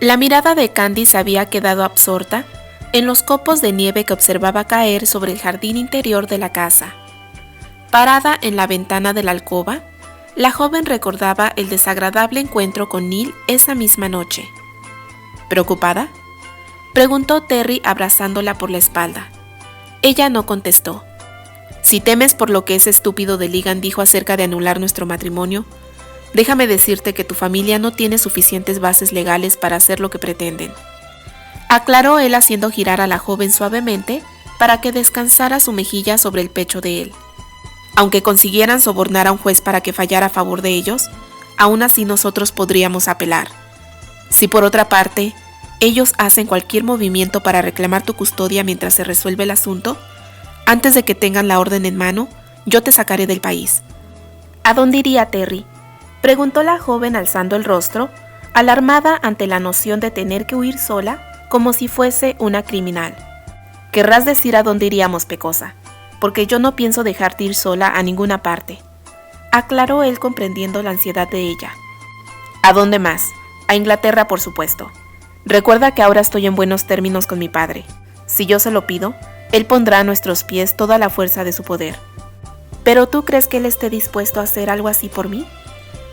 La mirada de Candy se había quedado absorta en los copos de nieve que observaba caer sobre el jardín interior de la casa. Parada en la ventana de la alcoba, la joven recordaba el desagradable encuentro con Neil esa misma noche. ¿Preocupada?, preguntó Terry abrazándola por la espalda. Ella no contestó. Si temes por lo que ese estúpido de Ligan dijo acerca de anular nuestro matrimonio, déjame decirte que tu familia no tiene suficientes bases legales para hacer lo que pretenden, aclaró él haciendo girar a la joven suavemente para que descansara su mejilla sobre el pecho de él. Aunque consiguieran sobornar a un juez para que fallara a favor de ellos, aún así nosotros podríamos apelar. Si por otra parte, ellos hacen cualquier movimiento para reclamar tu custodia mientras se resuelve el asunto, antes de que tengan la orden en mano, yo te sacaré del país. ¿A dónde iría Terry?, preguntó la joven alzando el rostro, alarmada ante la noción de tener que huir sola como si fuese una criminal. Querrás decir a dónde iríamos, pecosa, porque yo no pienso dejarte ir sola a ninguna parte, aclaró él comprendiendo la ansiedad de ella. ¿A dónde más? A Inglaterra, por supuesto. Recuerda que ahora estoy en buenos términos con mi padre. Si yo se lo pido, él pondrá a nuestros pies toda la fuerza de su poder. ¿Pero tú crees que él esté dispuesto a hacer algo así por mí?,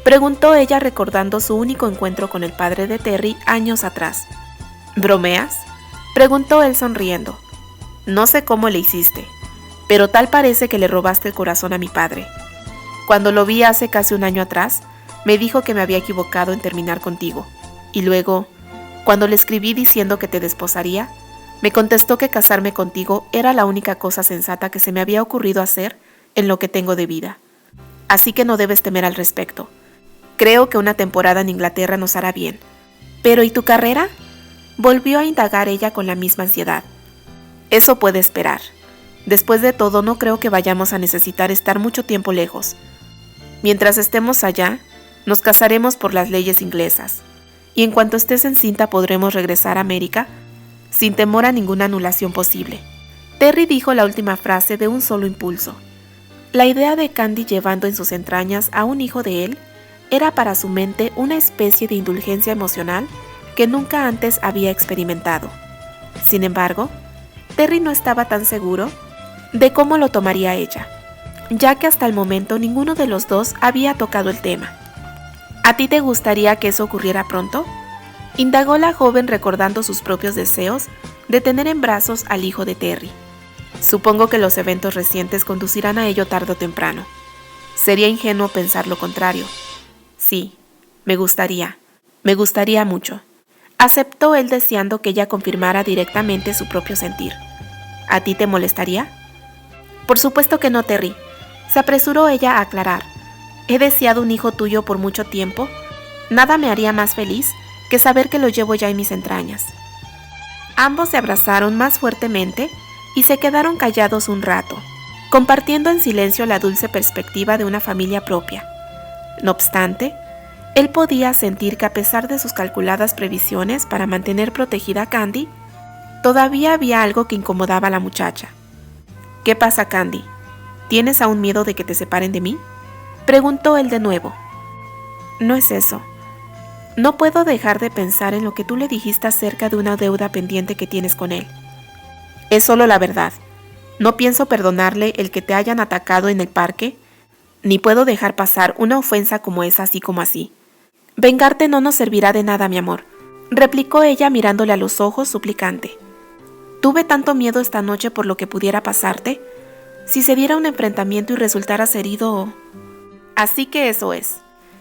preguntó ella recordando su único encuentro con el padre de Terry años atrás. ¿Bromeas?, preguntó él sonriendo. No sé cómo le hiciste, pero tal parece que le robaste el corazón a mi padre. Cuando lo vi hace casi un año atrás, me dijo que me había equivocado en terminar contigo, y luego, cuando le escribí diciendo que te desposaría, me contestó que casarme contigo era la única cosa sensata que se me había ocurrido hacer en lo que tengo de vida. Así que no debes temer al respecto. Creo que una temporada en Inglaterra nos hará bien. ¿Pero y tu carrera?, volvió a indagar ella con la misma ansiedad. Eso puede esperar. Después de todo, no creo que vayamos a necesitar estar mucho tiempo lejos. Mientras estemos allá, nos casaremos por las leyes inglesas. Y en cuanto estés encinta podremos regresar a América sin temor a ninguna anulación posible. Terry dijo la última frase de un solo impulso. La idea de Candy llevando en sus entrañas a un hijo de él era para su mente una especie de indulgencia emocional que nunca antes había experimentado. Sin embargo, Terry no estaba tan seguro de cómo lo tomaría ella, ya que hasta el momento ninguno de los dos había tocado el tema. ¿A ti te gustaría que eso ocurriera pronto?, indagó la joven recordando sus propios deseos de tener en brazos al hijo de Terry. Supongo que los eventos recientes conducirán a ello tarde o temprano. Sería ingenuo pensar lo contrario. Sí, me gustaría mucho, aceptó él deseando que ella confirmara directamente su propio sentir. ¿A ti te molestaría? Por supuesto que no, Terry, se apresuró ella a aclarar. He deseado un hijo tuyo por mucho tiempo. Nada me haría más feliz que saber que lo llevo ya en mis entrañas. Ambos se abrazaron más fuertemente y se quedaron callados un rato, compartiendo en silencio la dulce perspectiva de una familia propia. No obstante, él podía sentir que a pesar de sus calculadas previsiones para mantener protegida a Candy, todavía había algo que incomodaba a la muchacha. ¿Qué pasa, Candy? ¿Tienes aún miedo de que te separen de mí?, preguntó él de nuevo. No es eso. No puedo dejar de pensar en lo que tú le dijiste acerca de una deuda pendiente que tienes con él. Es solo la verdad. No pienso perdonarle el que te hayan atacado en el parque, ni puedo dejar pasar una ofensa como esa así como así. Vengarte no nos servirá de nada, mi amor, replicó ella mirándole a los ojos suplicante. Tuve tanto miedo esta noche por lo que pudiera pasarte. Si se diera un enfrentamiento y resultaras herido... Así que eso es,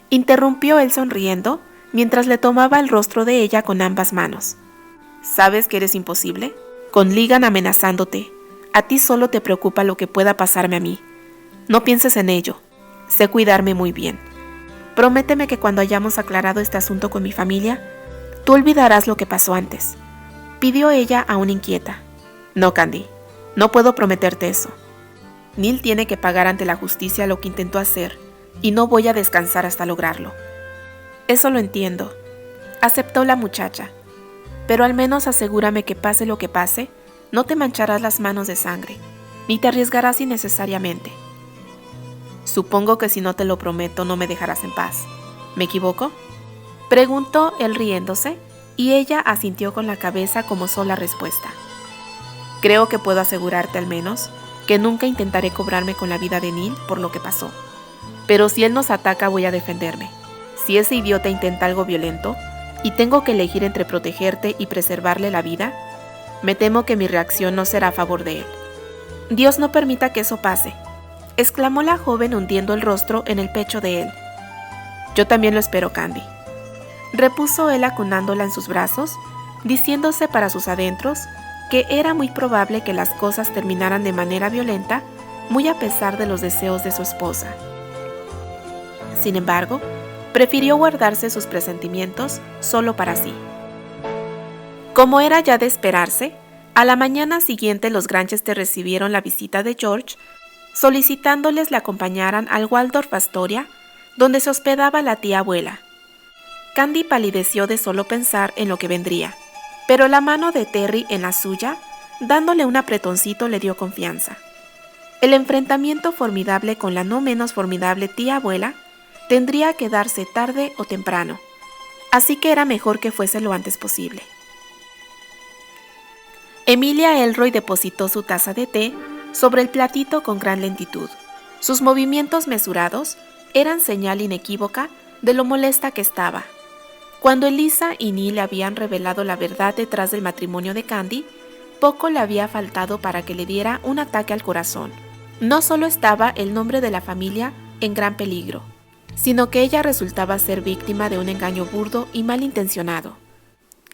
interrumpió él sonriendo, mientras le tomaba el rostro de ella con ambas manos. ¿Sabes que eres imposible? Con Ligan amenazándote, a ti solo te preocupa lo que pueda pasarme a mí. No pienses en ello. Sé cuidarme muy bien. Prométeme que cuando hayamos aclarado este asunto con mi familia, tú olvidarás lo que pasó antes, pidió ella aún inquieta. No, Candy, no puedo prometerte eso. Neil tiene que pagar ante la justicia lo que intentó hacer, y no voy a descansar hasta lograrlo. Eso lo entiendo, aceptó la muchacha, pero al menos asegúrame que pase lo que pase, no te mancharás las manos de sangre, ni te arriesgarás innecesariamente. Supongo que si no te lo prometo no me dejarás en paz. ¿Me equivoco?, preguntó él riéndose, y ella asintió con la cabeza como sola respuesta. Creo que puedo asegurarte al menos que nunca intentaré cobrarme con la vida de Neil por lo que pasó. Pero si él nos ataca voy a defenderme. Si ese idiota intenta algo violento y tengo que elegir entre protegerte y preservarle la vida, me temo que mi reacción no será a favor de él. Dios no permita que eso pase, exclamó la joven hundiendo el rostro en el pecho de él. Yo también lo espero, Candy, repuso él acunándola en sus brazos, diciéndose para sus adentros que era muy probable que las cosas terminaran de manera violenta, muy a pesar de los deseos de su esposa. Sin embargo, prefirió guardarse sus presentimientos solo para sí. Como era ya de esperarse, a la mañana siguiente los Granchester recibieron la visita de George, solicitándoles le acompañaran al Waldorf Astoria, donde se hospedaba la tía abuela. Candy palideció de solo pensar en lo que vendría, pero la mano de Terry en la suya, dándole un apretoncito, le dio confianza. El enfrentamiento formidable con la no menos formidable tía abuela tendría que darse tarde o temprano, así que era mejor que fuese lo antes posible. Emilia Elroy depositó su taza de té sobre el platito con gran lentitud. Sus movimientos mesurados eran señal inequívoca de lo molesta que estaba. Cuando Eliza y Neil le habían revelado la verdad detrás del matrimonio de Candy, poco le había faltado para que le diera un ataque al corazón. No solo estaba el nombre de la familia en gran peligro, sino que ella resultaba ser víctima de un engaño burdo y malintencionado.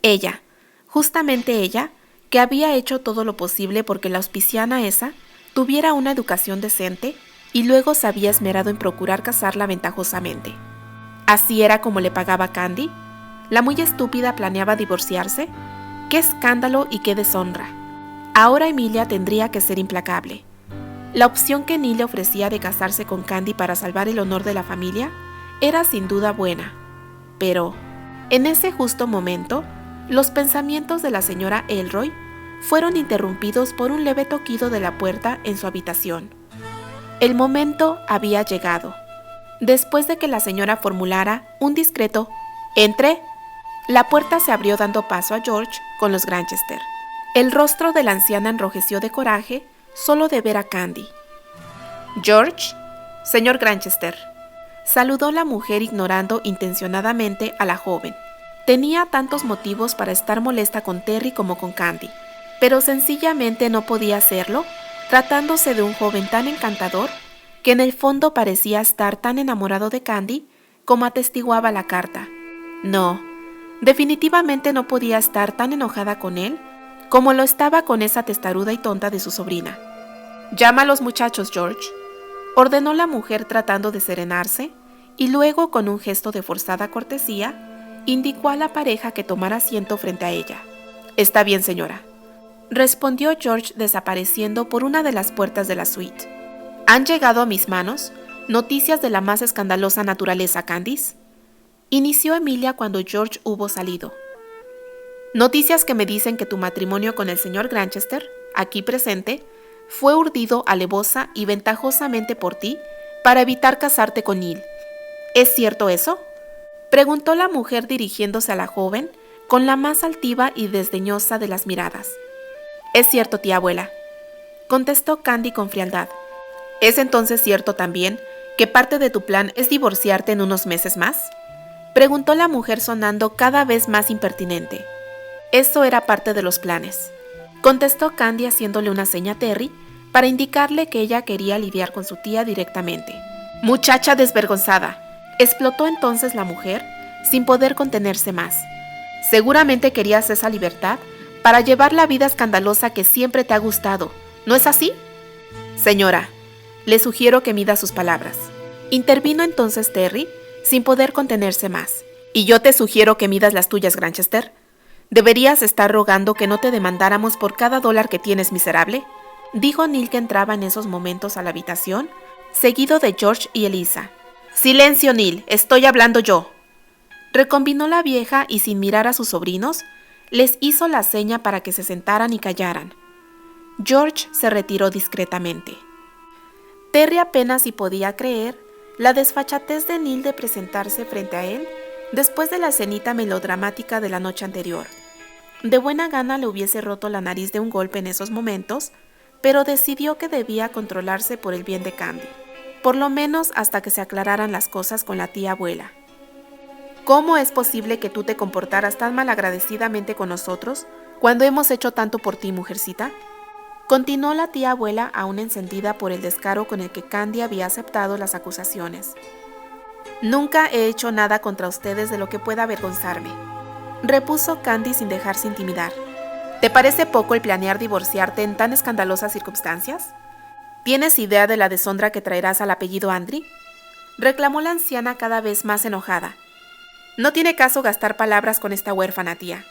Ella, justamente ella, que había hecho todo lo posible porque la auspiciana esa tuviera una educación decente y luego se había esmerado en procurar casarla ventajosamente. ¿Así era como le pagaba Candy? ¿La muy estúpida planeaba divorciarse? ¡Qué escándalo y qué deshonra! Ahora Emilia tendría que ser implacable. La opción que Neil le ofrecía de casarse con Candy para salvar el honor de la familia era sin duda buena. Pero, en ese justo momento, los pensamientos de la señora Elroy fueron interrumpidos por un leve toquido de la puerta en su habitación. El momento había llegado. Después de que la señora formulara un discreto «Entre», la puerta se abrió dando paso a George con los Granchester. El rostro de la anciana enrojeció de coraje solo de ver a Candy. «George, señor Granchester», saludó la mujer ignorando intencionadamente a la joven. Tenía tantos motivos para estar molesta con Terry como con Candy, pero sencillamente no podía hacerlo, tratándose de un joven tan encantador que en el fondo parecía estar tan enamorado de Candy como atestiguaba la carta. No, definitivamente no podía estar tan enojada con él como lo estaba con esa testaruda y tonta de su sobrina. «Llama a los muchachos, George», ordenó la mujer tratando de serenarse, y luego, con un gesto de forzada cortesía, indicó a la pareja que tomara asiento frente a ella. «Está bien, señora», respondió George desapareciendo por una de las puertas de la suite. «¿Han llegado a mis manos noticias de la más escandalosa naturaleza, Candice?», inició Emilia cuando George hubo salido. «Noticias que me dicen que tu matrimonio con el señor Granchester, aquí presente, fue urdido alevosa y ventajosamente por ti para evitar casarte con Neil. ¿Es cierto eso?», preguntó la mujer dirigiéndose a la joven con la más altiva y desdeñosa de las miradas. «Es cierto, tía abuela», contestó Candy con frialdad. «¿Es entonces cierto también que parte de tu plan es divorciarte en unos meses más?», preguntó la mujer sonando cada vez más impertinente. «Eso era parte de los planes», contestó Candy haciéndole una seña a Terry para indicarle que ella quería lidiar con su tía directamente. «Muchacha desvergonzada», explotó entonces la mujer sin poder contenerse más. «Seguramente querías esa libertad para llevar la vida escandalosa que siempre te ha gustado, ¿no es así?». «Señora, le sugiero que mida sus palabras», intervino entonces Terry sin poder contenerse más. «Y yo te sugiero que midas las tuyas, Granchester. ¿Deberías estar rogando que no te demandáramos por cada $1 que tienes, miserable?», dijo Neil, que entraba en esos momentos a la habitación, seguido de George y Eliza. «Silencio, Neil, estoy hablando yo», recombinó la vieja y sin mirar a sus sobrinos, les hizo la seña para que se sentaran y callaran. George se retiró discretamente. Terry apenas si podía creer la desfachatez de Neil de presentarse frente a él después de la escenita melodramática de la noche anterior. De buena gana le hubiese roto la nariz de un golpe en esos momentos, pero decidió que debía controlarse por el bien de Candy, por lo menos hasta que se aclararan las cosas con la tía abuela. ¿Cómo es posible que tú te comportaras tan malagradecidamente con nosotros cuando hemos hecho tanto por ti, mujercita? Continuó la tía abuela, aún encendida por el descaro con el que Candy había aceptado las acusaciones. Nunca he hecho nada contra ustedes de lo que pueda avergonzarme, repuso Candy sin dejarse intimidar. ¿Te parece poco el planear divorciarte en tan escandalosas circunstancias? ¿Tienes idea de la deshonra que traerás al apellido Andry?, reclamó la anciana cada vez más enojada. No tiene caso gastar palabras con esta huérfana, tía,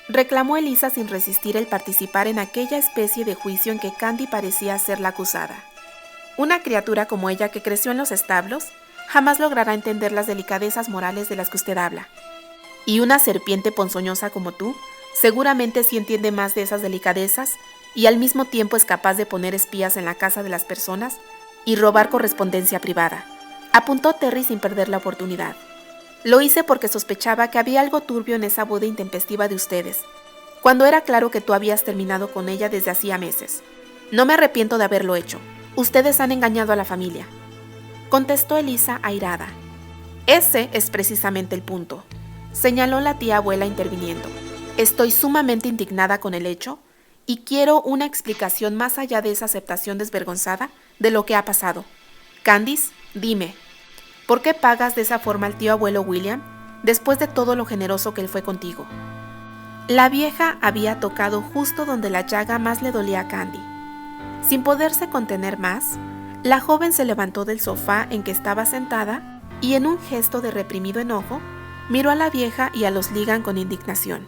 reclamó Elisa sin resistir el participar en aquella especie de juicio en que Candy parecía ser la acusada. Una criatura como ella que creció en los establos jamás logrará entender las delicadezas morales de las que usted habla. Y una serpiente ponzoñosa como tú seguramente sí entiende más de esas delicadezas y al mismo tiempo es capaz de poner espías en la casa de las personas y robar correspondencia privada, apuntó Terry sin perder la oportunidad. Lo hice porque sospechaba que había algo turbio en esa boda intempestiva de ustedes, cuando era claro que tú habías terminado con ella desde hacía meses. No me arrepiento de haberlo hecho. Ustedes han engañado a la familia, contestó Elisa airada. Ese es precisamente el punto, señaló la tía abuela interviniendo. Estoy sumamente indignada con el hecho y quiero una explicación más allá de esa aceptación desvergonzada de lo que ha pasado. Candice, dime, ¿por qué pagas de esa forma al tío abuelo William después de todo lo generoso que él fue contigo? La vieja había tocado justo donde la llaga más le dolía a Candy. Sin poderse contener más, la joven se levantó del sofá en que estaba sentada y en un gesto de reprimido enojo, miró a la vieja y a los Ligan con indignación.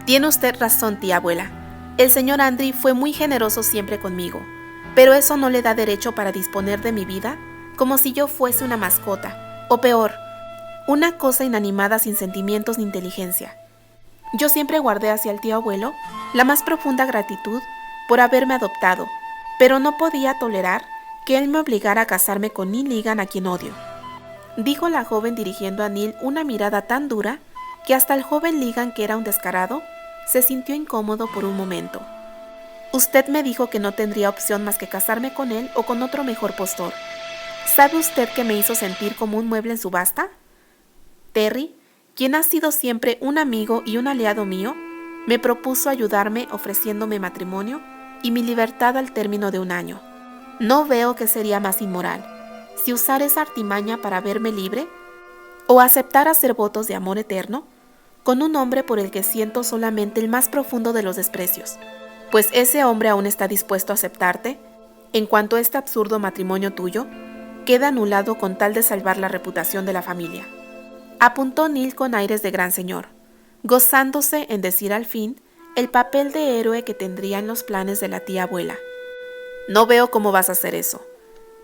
Tiene usted razón, tía abuela. El señor Andry fue muy generoso siempre conmigo, pero eso no le da derecho para disponer de mi vida como si yo fuese una mascota, o peor, una cosa inanimada sin sentimientos ni inteligencia. Yo siempre guardé hacia el tío abuelo la más profunda gratitud por haberme adoptado, pero no podía tolerar que él me obligara a casarme con Neil Ligan, a quien odio, dijo la joven dirigiendo a Neil una mirada tan dura que hasta el joven Ligan, que era un descarado, se sintió incómodo por un momento. Usted me dijo que no tendría opción más que casarme con él o con otro mejor postor. ¿Sabe usted que me hizo sentir como un mueble en subasta? Terry, quien ha sido siempre un amigo y un aliado mío, me propuso ayudarme ofreciéndome matrimonio y mi libertad al término de un año. No veo que sería más inmoral si usar esa artimaña para verme libre o aceptar hacer votos de amor eterno con un hombre por el que siento solamente el más profundo de los desprecios, pues ese hombre aún está dispuesto a aceptarte en cuanto este absurdo matrimonio tuyo queda anulado con tal de salvar la reputación de la familia, apuntó Neil con aires de gran señor, gozándose en decir al fin el papel de héroe que tendría en los planes de la tía abuela. No veo cómo vas a hacer eso,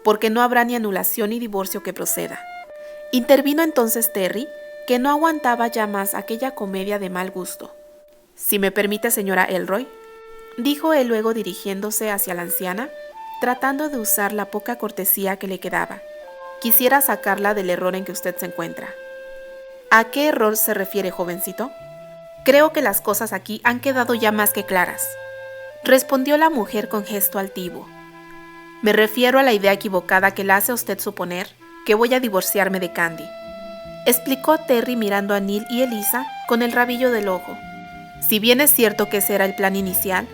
porque no habrá ni anulación ni divorcio que proceda. Intervino entonces Terry, que no aguantaba ya más aquella comedia de mal gusto. Si me permite, señora Elroy, dijo él luego dirigiéndose hacia la anciana, tratando de usar la poca cortesía que le quedaba. Quisiera sacarla del error en que usted se encuentra. ¿A qué error se refiere, jovencito? Creo que las cosas aquí han quedado ya más que claras, respondió la mujer con gesto altivo. Me refiero a la idea equivocada que le hace a usted suponer que voy a divorciarme de Candy, explicó Terry mirando a Neil y Elisa con el rabillo del ojo. Si bien es cierto que ese era el plan inicial,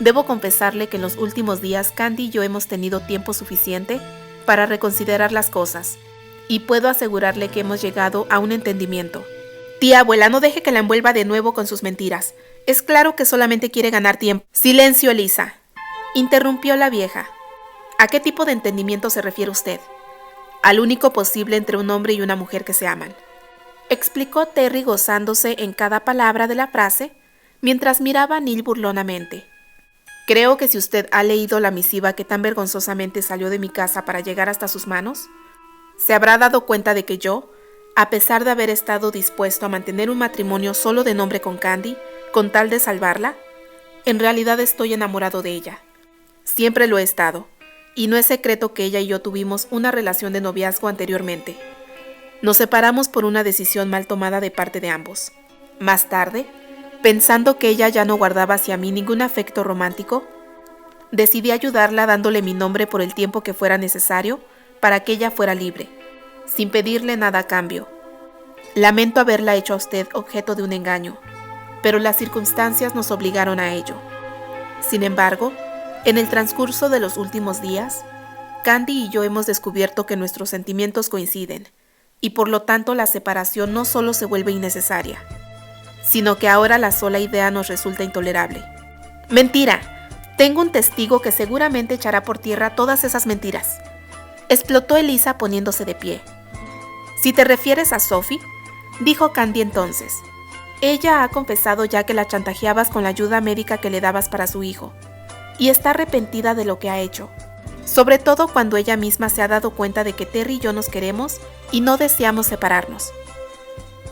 debo confesarle que en los últimos días Candy y yo hemos tenido tiempo suficiente para reconsiderar las cosas, y puedo asegurarle que hemos llegado a un entendimiento. Tía abuela, no deje que la envuelva de nuevo con sus mentiras. Es claro que solamente quiere ganar tiempo. Silencio, Elisa, interrumpió la vieja. ¿A qué tipo de entendimiento se refiere usted? Al único posible entre un hombre y una mujer que se aman, explicó Terry gozándose en cada palabra de la frase, mientras miraba a Neil burlonamente. Creo que si usted ha leído la misiva que tan vergonzosamente salió de mi casa para llegar hasta sus manos, se habrá dado cuenta de que yo, a pesar de haber estado dispuesto a mantener un matrimonio solo de nombre con Candy, con tal de salvarla, en realidad estoy enamorado de ella. Siempre lo he estado, y no es secreto que ella y yo tuvimos una relación de noviazgo anteriormente. Nos separamos por una decisión mal tomada de parte de ambos. Más tarde, pensando que ella ya no guardaba hacia mí ningún afecto romántico, decidí ayudarla dándole mi nombre por el tiempo que fuera necesario para que ella fuera libre, sin pedirle nada a cambio. Lamento haberla hecho a usted objeto de un engaño, pero las circunstancias nos obligaron a ello. Sin embargo, en el transcurso de los últimos días, Candy y yo hemos descubierto que nuestros sentimientos coinciden, y por lo tanto la separación no solo se vuelve innecesaria, sino que ahora la sola idea nos resulta intolerable. ¡Mentira! Tengo un testigo que seguramente echará por tierra todas esas mentiras. Explotó Elisa poniéndose de pie. Si te refieres a Sophie, dijo Candy entonces. Ella ha confesado ya que la chantajeabas con la ayuda médica que le dabas para su hijo, y está arrepentida de lo que ha hecho, sobre todo cuando ella misma se ha dado cuenta de que Terry y yo nos queremos y no deseamos separarnos.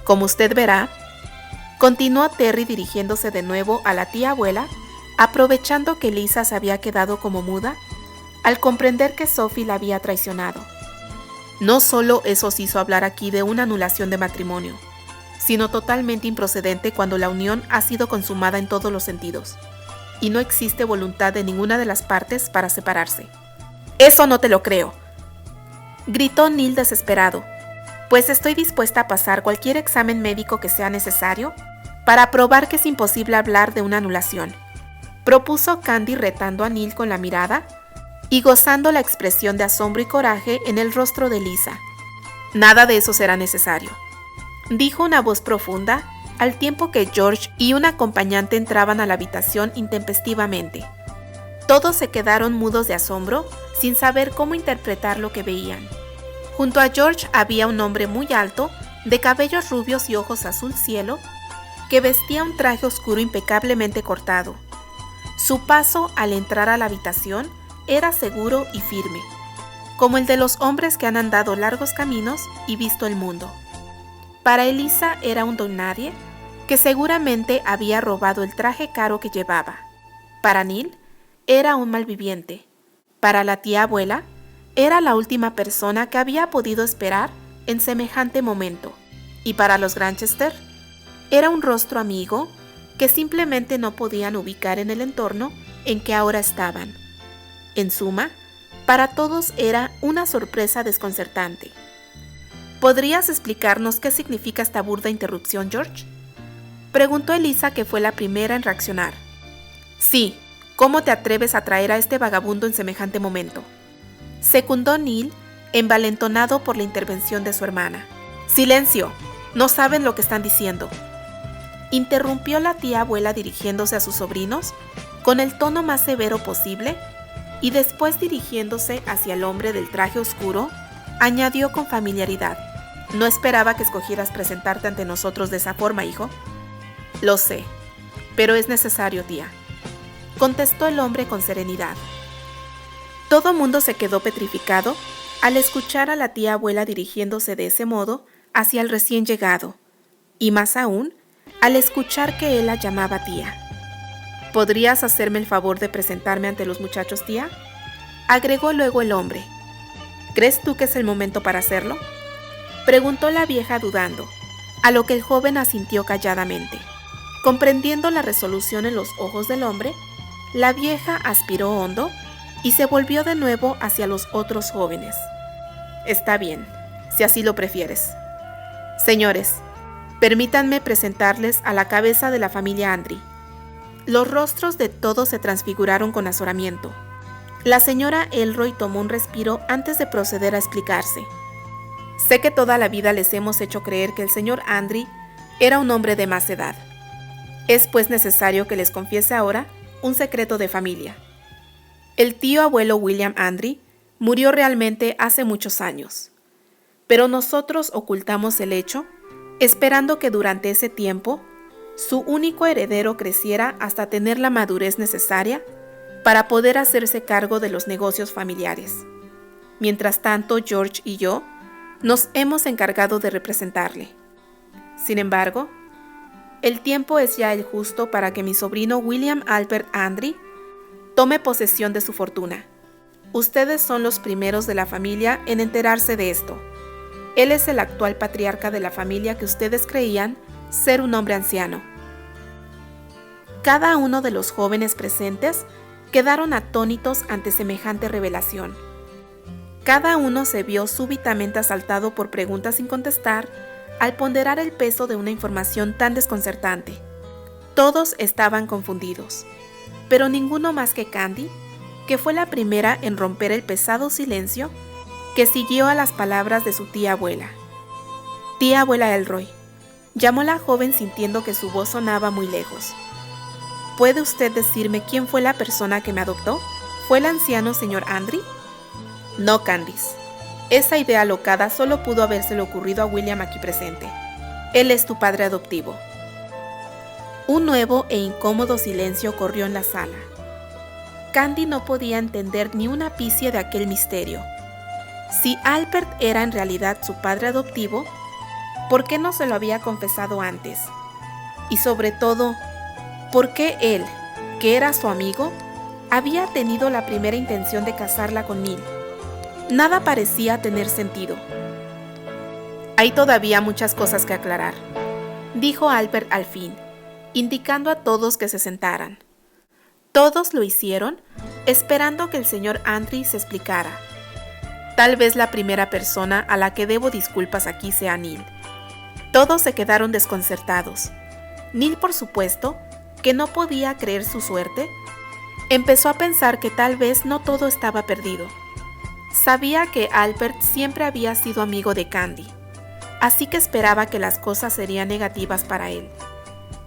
Como usted verá, continuó Terry dirigiéndose de nuevo a la tía abuela, aprovechando que Lisa se había quedado como muda al comprender que Sophie la había traicionado. No solo eso se hizo hablar aquí de una anulación de matrimonio, sino totalmente improcedente cuando la unión ha sido consumada en todos los sentidos, y no existe voluntad de ninguna de las partes para separarse. «Eso no te lo creo», gritó Neil desesperado, «pues estoy dispuesta a pasar cualquier examen médico que sea necesario para probar que es imposible hablar de una anulación», propuso Candy retando a Neil con la mirada y gozando la expresión de asombro y coraje en el rostro de Lisa. «Nada de eso será necesario», dijo una voz profunda al tiempo que George y un acompañante entraban a la habitación intempestivamente. Todos se quedaron mudos de asombro, sin saber cómo interpretar lo que veían. Junto a George había un hombre muy alto, de cabellos rubios y ojos azul cielo, que vestía un traje oscuro impecablemente cortado. Su paso al entrar a la habitación era seguro y firme, como el de los hombres que han andado largos caminos y visto el mundo. Para Elisa era un don nadie, que seguramente había robado el traje caro que llevaba. Para Neil, era un malviviente. Para la tía abuela, era la última persona que había podido esperar en semejante momento. Y para los Granchester, era un rostro amigo que simplemente no podían ubicar en el entorno en que ahora estaban. En suma, para todos era una sorpresa desconcertante. ¿Podrías explicarnos qué significa esta burda interrupción, George?, preguntó Elisa, que fue la primera en reaccionar. Sí, ¿cómo te atreves a traer a este vagabundo en semejante momento?, secundó Neil, envalentonado por la intervención de su hermana. Silencio, no saben lo que están diciendo, interrumpió la tía abuela dirigiéndose a sus sobrinos con el tono más severo posible, y después dirigiéndose hacia el hombre del traje oscuro, añadió con familiaridad. No esperaba que escogieras presentarte ante nosotros de esa forma, hijo. Lo sé, pero es necesario, tía, contestó el hombre con serenidad. Todo mundo se quedó petrificado al escuchar a la tía abuela dirigiéndose de ese modo hacia el recién llegado, y más aún, al escuchar que él la llamaba tía. ¿Podrías hacerme el favor de presentarme ante los muchachos, tía?, agregó luego el hombre. ¿Crees tú que es el momento para hacerlo?, preguntó la vieja dudando, a lo que el joven asintió calladamente. Comprendiendo la resolución en los ojos del hombre, la vieja aspiró hondo y se volvió de nuevo hacia los otros jóvenes. Está bien, si así lo prefieres. Señores, permítanme presentarles a la cabeza de la familia Andry. Los rostros de todos se transfiguraron con azoramiento. La señora Elroy tomó un respiro antes de proceder a explicarse. Sé que toda la vida les hemos hecho creer que el señor Andry era un hombre de más edad. Es pues necesario que les confiese ahora un secreto de familia. El tío abuelo William Andry murió realmente hace muchos años, pero nosotros ocultamos el hecho, esperando que durante ese tiempo su único heredero creciera hasta tener la madurez necesaria para poder hacerse cargo de los negocios familiares. Mientras tanto, George y yo nos hemos encargado de representarle. Sin embargo, el tiempo es ya el justo para que mi sobrino William Albert Andry tome posesión de su fortuna. Ustedes son los primeros de la familia en enterarse de esto. Él es el actual patriarca de la familia que ustedes creían ser un hombre anciano. Cada uno de los jóvenes presentes quedaron atónitos ante semejante revelación. Cada uno se vio súbitamente asaltado por preguntas sin contestar al ponderar el peso de una información tan desconcertante. Todos estaban confundidos, pero ninguno más que Candy, que fue la primera en romper el pesado silencio que siguió a las palabras de su tía abuela. «Tía abuela Elroy», llamó la joven sintiendo que su voz sonaba muy lejos. «¿Puede usted decirme quién fue la persona que me adoptó? ¿Fue el anciano señor Andry?» «No, Candice. Esa idea alocada solo pudo habérsele ocurrido a William aquí presente. Él es tu padre adoptivo». Un nuevo e incómodo silencio corrió en la sala. Candy no podía entender ni un ápice de aquel misterio. Si Albert era en realidad su padre adoptivo, ¿por qué no se lo había confesado antes? Y sobre todo, ¿por qué él, que era su amigo, había tenido la primera intención de casarla con Neil? Nada parecía tener sentido. «Hay todavía muchas cosas que aclarar», dijo Albert al fin, indicando a todos que se sentaran. Todos lo hicieron, esperando que el señor Andry se explicara. Tal vez la primera persona a la que debo disculpas aquí sea Neil. Todos se quedaron desconcertados. Neil, por supuesto, que no podía creer su suerte, empezó a pensar que tal vez no todo estaba perdido. Sabía que Albert siempre había sido amigo de Candy, así que esperaba que las cosas serían negativas para él.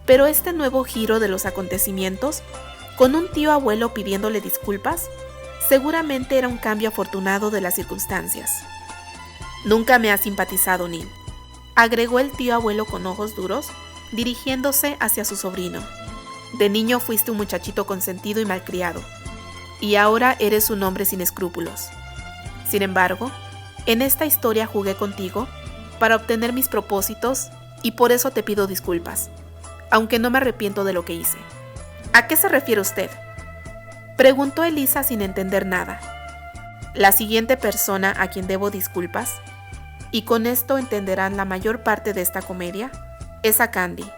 Pero este nuevo giro de los acontecimientos, con un tío abuelo pidiéndole disculpas, seguramente era un cambio afortunado de las circunstancias. «Nunca me ha simpatizado Neil», agregó el tío abuelo con ojos duros, dirigiéndose hacia su sobrino. «De niño fuiste un muchachito consentido y malcriado, y ahora eres un hombre sin escrúpulos. Sin embargo, en esta historia jugué contigo para obtener mis propósitos y por eso te pido disculpas, aunque no me arrepiento de lo que hice». «¿A qué se refiere usted?», preguntó Elisa sin entender nada. «La siguiente persona a quien debo disculpas, y con esto entenderán la mayor parte de esta comedia, es a Candy»,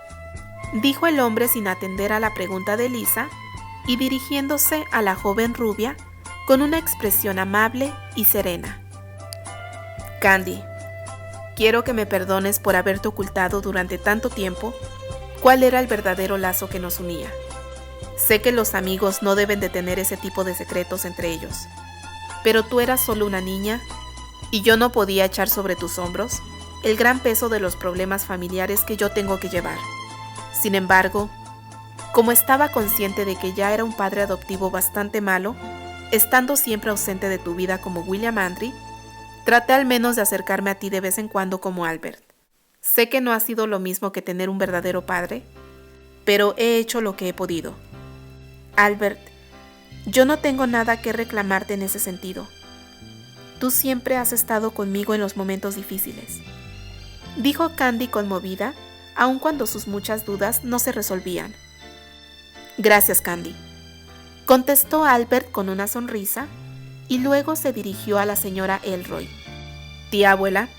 dijo el hombre sin atender a la pregunta de Elisa y dirigiéndose a la joven rubia con una expresión amable y serena. «Candy, quiero que me perdones por haberte ocultado durante tanto tiempo cuál era el verdadero lazo que nos unía. Sé que los amigos no deben de tener ese tipo de secretos entre ellos, pero tú eras solo una niña y yo no podía echar sobre tus hombros el gran peso de los problemas familiares que yo tengo que llevar. Sin embargo, como estaba consciente de que ya era un padre adoptivo bastante malo, estando siempre ausente de tu vida como William Andry, traté al menos de acercarme a ti de vez en cuando como Albert. Sé que no ha sido lo mismo que tener un verdadero padre, pero he hecho lo que he podido. Albert, yo no tengo nada que reclamarte en ese sentido. Tú siempre has estado conmigo en los momentos difíciles», dijo Candy conmovida, aun cuando sus muchas dudas no se resolvían. «Gracias, Candy», contestó Albert con una sonrisa y luego se dirigió a la señora Elroy. «Tía abuela,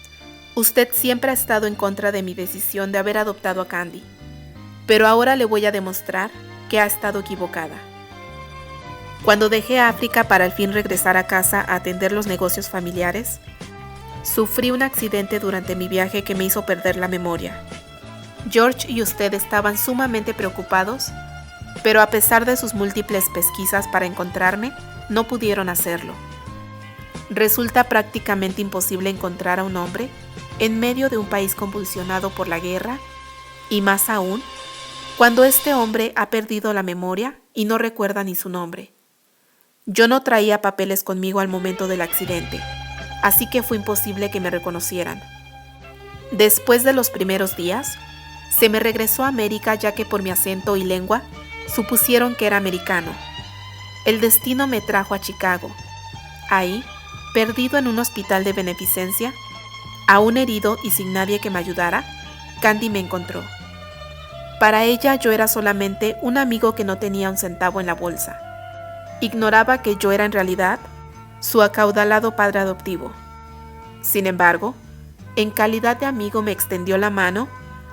usted siempre ha estado en contra de mi decisión de haber adoptado a Candy, pero ahora le voy a demostrar que ha estado equivocada. Cuando dejé África para al fin regresar a casa a atender los negocios familiares, sufrí un accidente durante mi viaje que me hizo perder la memoria. George y usted estaban sumamente preocupados, pero a pesar de sus múltiples pesquisas para encontrarme, no pudieron hacerlo. Resulta prácticamente imposible encontrar a un hombre en medio de un país convulsionado por la guerra, y más aún, cuando este hombre ha perdido la memoria y no recuerda ni su nombre. Yo no traía papeles conmigo al momento del accidente, así que fue imposible que me reconocieran. Después de los primeros días, se me regresó a América ya que por mi acento y lengua supusieron que era americano. El destino me trajo a Chicago. Ahí, perdido en un hospital de beneficencia, aún herido y sin nadie que me ayudara, Candy me encontró. Para ella yo era solamente un amigo que no tenía un centavo en la bolsa. Ignoraba que yo era en realidad su acaudalado padre adoptivo. Sin embargo, en calidad de amigo me extendió la mano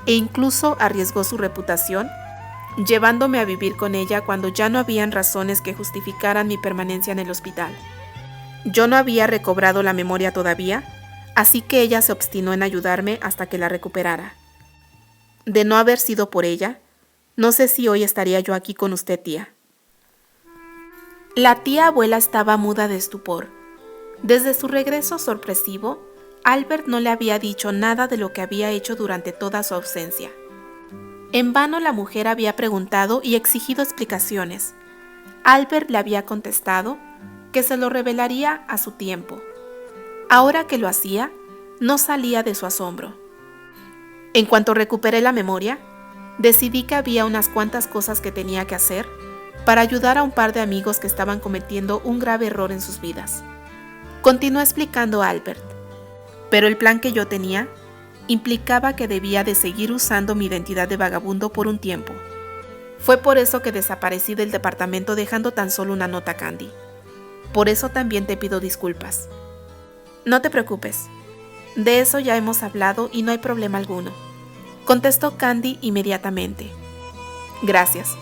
e incluso arriesgó su reputación, llevándome a vivir con ella cuando ya no habían razones que justificaran mi permanencia en el hospital. Yo no había recobrado la memoria todavía, así que ella se obstinó en ayudarme hasta que la recuperara. De no haber sido por ella, no sé si hoy estaría yo aquí con usted, tía. La tía abuela estaba muda de estupor. Desde su regreso sorpresivo, Albert no le había dicho nada de lo que había hecho durante toda su ausencia. En vano la mujer había preguntado y exigido explicaciones. Albert le había contestado que se lo revelaría a su tiempo. Ahora que lo hacía, no salía de su asombro. En cuanto recuperé la memoria, decidí que había unas cuantas cosas que tenía que hacer para ayudar a un par de amigos que estaban cometiendo un grave error en sus vidas. Continuó explicando a Albert, pero el plan que yo tenía implicaba que debía de seguir usando mi identidad de vagabundo por un tiempo. Fue por eso que desaparecí del departamento dejando tan solo una nota a Candy. Por eso también te pido disculpas. No te preocupes, de eso ya hemos hablado y no hay problema alguno, contestó Candy inmediatamente. Gracias.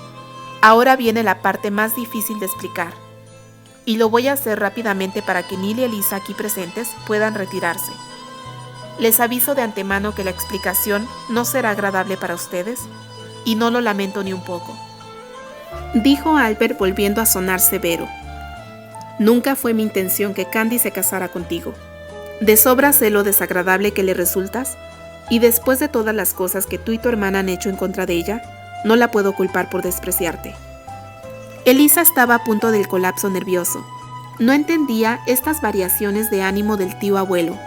Ahora viene la parte más difícil de explicar, y lo voy a hacer rápidamente para que Neil y Elisa aquí presentes puedan retirarse. Les aviso de antemano que la explicación no será agradable para ustedes, y no lo lamento ni un poco, dijo Albert volviendo a sonar severo. Nunca fue mi intención que Candy se casara contigo. De sobra sé lo desagradable que le resultas, y después de todas las cosas que tú y tu hermana han hecho en contra de ella, no la puedo culpar por despreciarte. Elisa estaba a punto del colapso nervioso. No entendía estas variaciones de ánimo del tío abuelo.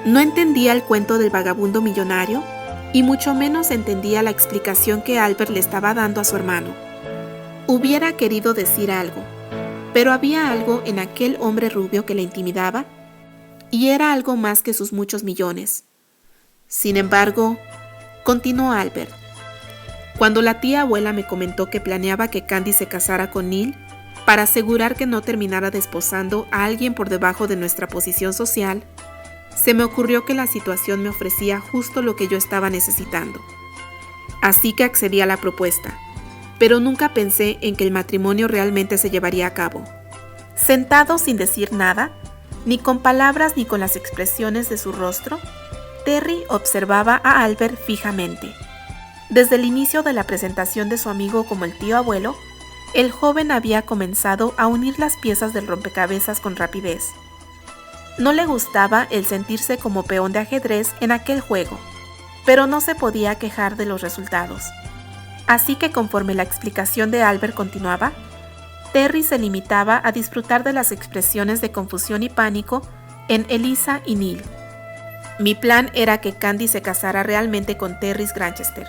No entendía el cuento del vagabundo millonario, y mucho menos entendía la explicación que Albert le estaba dando a su hermano. Hubiera querido decir algo, pero había algo en aquel hombre rubio que la intimidaba, y era algo más que sus muchos millones. Sin embargo, continuó Albert, cuando la tía abuela me comentó que planeaba que Candy se casara con Neil para asegurar que no terminara desposando a alguien por debajo de nuestra posición social, se me ocurrió que la situación me ofrecía justo lo que yo estaba necesitando. Así que accedí a la propuesta, pero nunca pensé en que el matrimonio realmente se llevaría a cabo. Sentado sin decir nada, ni con palabras ni con las expresiones de su rostro, Terry observaba a Albert fijamente. Desde el inicio de la presentación de su amigo como el tío abuelo, el joven había comenzado a unir las piezas del rompecabezas con rapidez. No le gustaba el sentirse como peón de ajedrez en aquel juego, pero no se podía quejar de los resultados. Así que conforme la explicación de Albert continuaba, Terry se limitaba a disfrutar de las expresiones de confusión y pánico en Elisa y Neil. Mi plan era que Candy se casara realmente con Terry Granchester,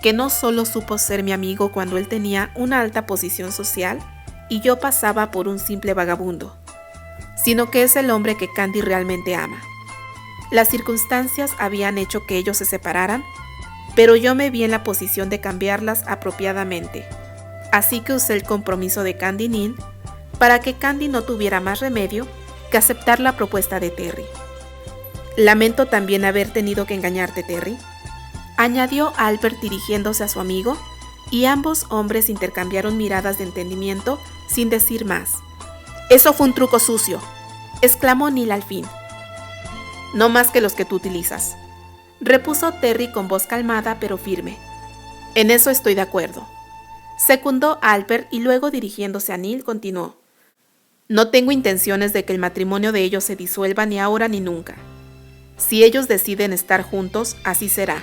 que no solo supo ser mi amigo cuando él tenía una alta posición social y yo pasaba por un simple vagabundo, sino que es el hombre que Candy realmente ama. Las circunstancias habían hecho que ellos se separaran, pero yo me vi en la posición de cambiarlas apropiadamente, así que usé el compromiso de Candy y Neil para que Candy no tuviera más remedio que aceptar la propuesta de Terry. Lamento también haber tenido que engañarte, Terry, añadió Albert dirigiéndose a su amigo, y ambos hombres intercambiaron miradas de entendimiento sin decir más. Eso fue un truco sucio, exclamó Neil al fin. No más que los que tú utilizas, repuso Terry con voz calmada pero firme. En eso estoy de acuerdo, secundó Albert, y luego dirigiéndose a Neil continuó. No tengo intenciones de que el matrimonio de ellos se disuelva ni ahora ni nunca. Si ellos deciden estar juntos, así será.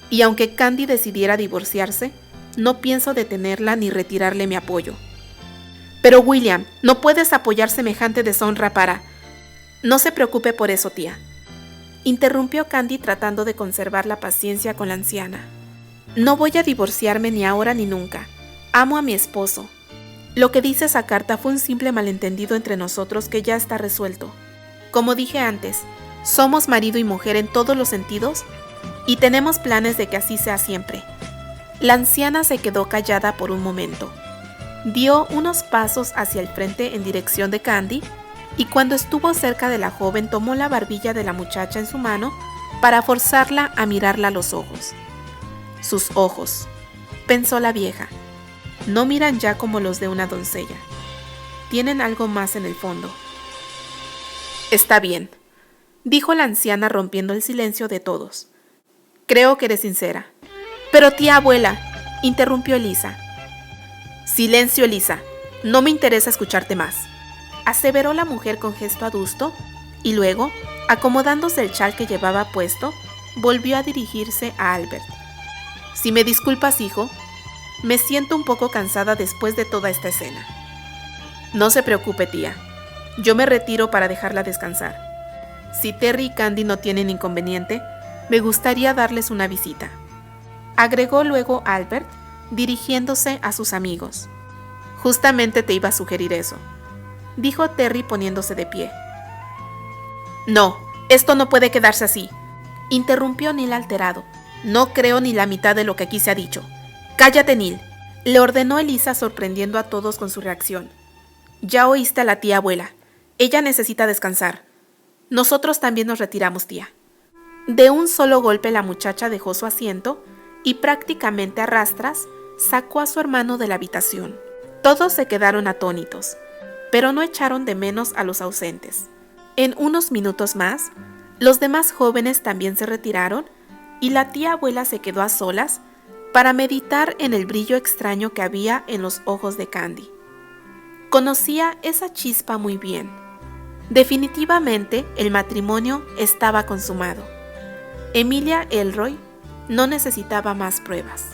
Y aunque Candy decidiera divorciarse, no pienso detenerla ni retirarle mi apoyo. Pero William, no puedes apoyar semejante deshonra para... No se preocupe por eso, tía, interrumpió Candy tratando de conservar la paciencia con la anciana. No voy a divorciarme ni ahora ni nunca. Amo a mi esposo. Lo que dice esa carta fue un simple malentendido entre nosotros que ya está resuelto. Como dije antes, somos marido y mujer en todos los sentidos y tenemos planes de que así sea siempre. La anciana se quedó callada por un momento. Dio unos pasos hacia el frente en dirección de Candy y cuando estuvo cerca de la joven tomó la barbilla de la muchacha en su mano para forzarla a mirarla a los ojos. Sus ojos, pensó la vieja, no miran ya como los de una doncella. Tienen algo más en el fondo. Está bien, dijo la anciana rompiendo el silencio de todos. Creo que eres sincera. Pero tía abuela, interrumpió Elisa. Silencio, Elisa, no me interesa escucharte más, aseveró la mujer con gesto adusto y luego, acomodándose el chal que llevaba puesto, volvió a dirigirse a Albert. Si me disculpas, hijo, me siento un poco cansada después de toda esta escena. No se preocupe, tía, yo me retiro para dejarla descansar. Si Terry y Candy no tienen inconveniente, me gustaría darles una visita, agregó luego Albert, dirigiéndose a sus amigos. Justamente te iba a sugerir eso, dijo Terry poniéndose de pie. No, esto no puede quedarse así, interrumpió Neil alterado. No creo ni la mitad de lo que aquí se ha dicho. Cállate, Neil, le ordenó Elisa sorprendiendo a todos con su reacción. Ya oíste a la tía abuela, ella necesita descansar. Nosotros también nos retiramos, tía. De un solo golpe la muchacha dejó su asiento y prácticamente a rastras sacó a su hermano de la habitación. Todos se quedaron atónitos, pero no echaron de menos a los ausentes. En unos minutos más, los demás jóvenes también se retiraron y la tía abuela se quedó a solas para meditar en el brillo extraño que había en los ojos de Candy. Conocía esa chispa muy bien. Definitivamente el matrimonio estaba consumado. Emilia Elroy no necesitaba más pruebas.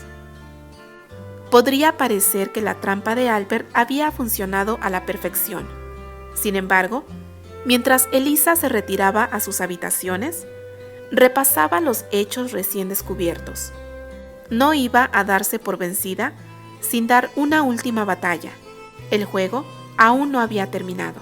Podría parecer que la trampa de Albert había funcionado a la perfección. Sin embargo, mientras Elisa se retiraba a sus habitaciones, repasaba los hechos recién descubiertos. No iba a darse por vencida sin dar una última batalla. El juego aún no había terminado.